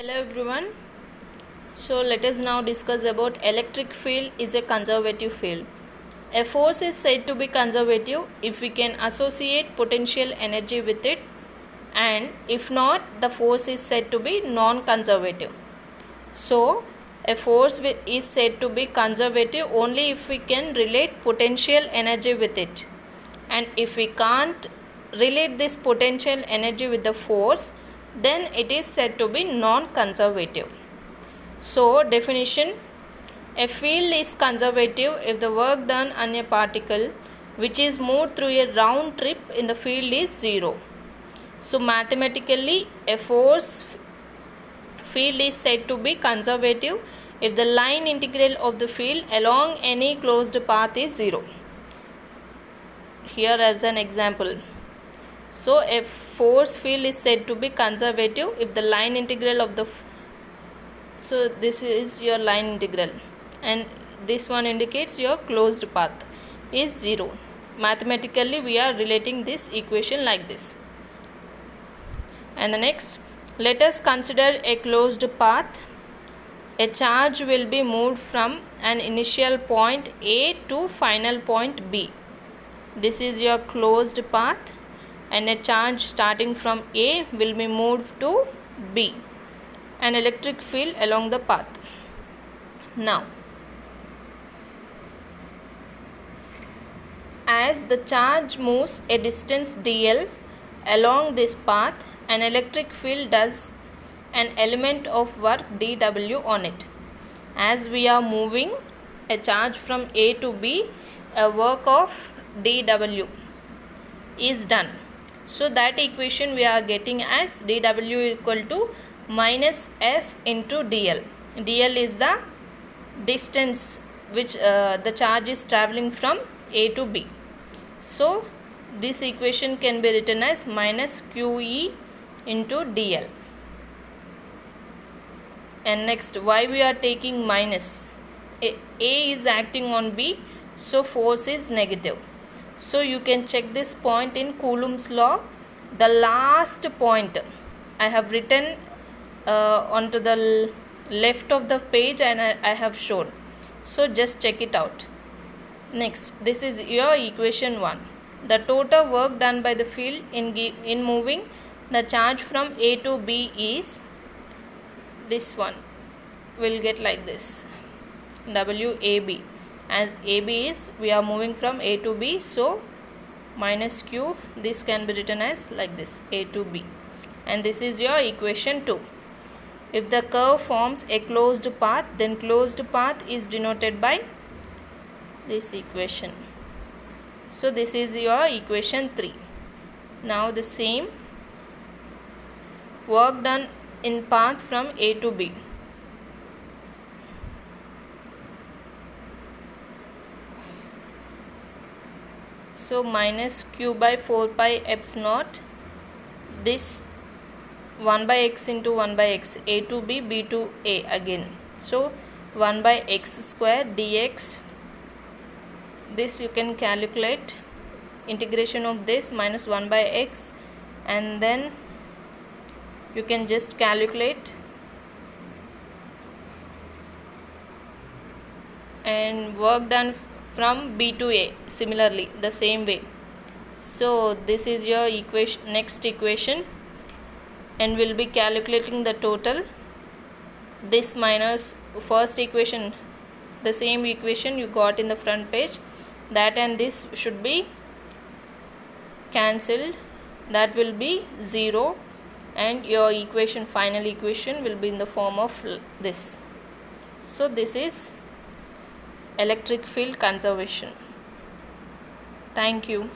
Hello everyone. So let us now discuss about electric field is a conservative field. A force is said to be conservative if we can associate potential energy with it, and if not, the force is said to be non-conservative. So a force is said to be conservative only if we can relate potential energy with it, and if we can't relate this potential energy with the force, then it is said to be non-conservative. So definition: a field is conservative if the work done on a particle which is moved through a round trip in the field is zero. So mathematically, a force field is said to be conservative if the line integral of the field along any closed path is zero. Here as an example. So a force field is said to be conservative if the line integral of the so this is your line integral, and this one indicates your closed path is zero. Mathematically we are relating this equation like this. And the next, let us consider a closed path. A charge will be moved from an initial point A to final point B. This is your closed path, and a charge starting from A will be moved to B. An electric field along the path. Now, as the charge moves a distance dl along this path, an electric field does an element of work dw on it. As we are moving a charge from A to B, a work of dw is done. So that equation we are getting as dw equal to minus f into dl. dl is the distance which the charge is traveling from A to B. So this equation can be written as minus qe into dl. And next, why we are taking minus? A is acting on B, so force is negative. So you can check this point in Coulomb's law. The last point I have written onto the left of the page, and I have shown. So just check it out. Next, this is your equation 1. The total work done by the field in moving the charge from A to B is this one. Will get like this, WAB. As AB is, we are moving from A to B, so minus Q, this can be written as like this, A to B. And this is your equation 2. If the curve forms a closed path, then closed path is denoted by this equation. So this is your equation 3. Now the same work done in path from A to B. So minus q by 4 pi epsilon naught, this 1 by x into 1 by x, A to B, B to A again. So 1 by x square dx, this you can calculate integration of this minus 1 by x, and then you can just calculate and work done from B to A similarly the same way. So this is your equation, next equation, and we'll be calculating the total. This minus first equation, the same equation you got in the front page, that and this should be cancelled, that will be 0, and your equation, final equation, will be in the form of this. So this is electric field conservation. Thank you.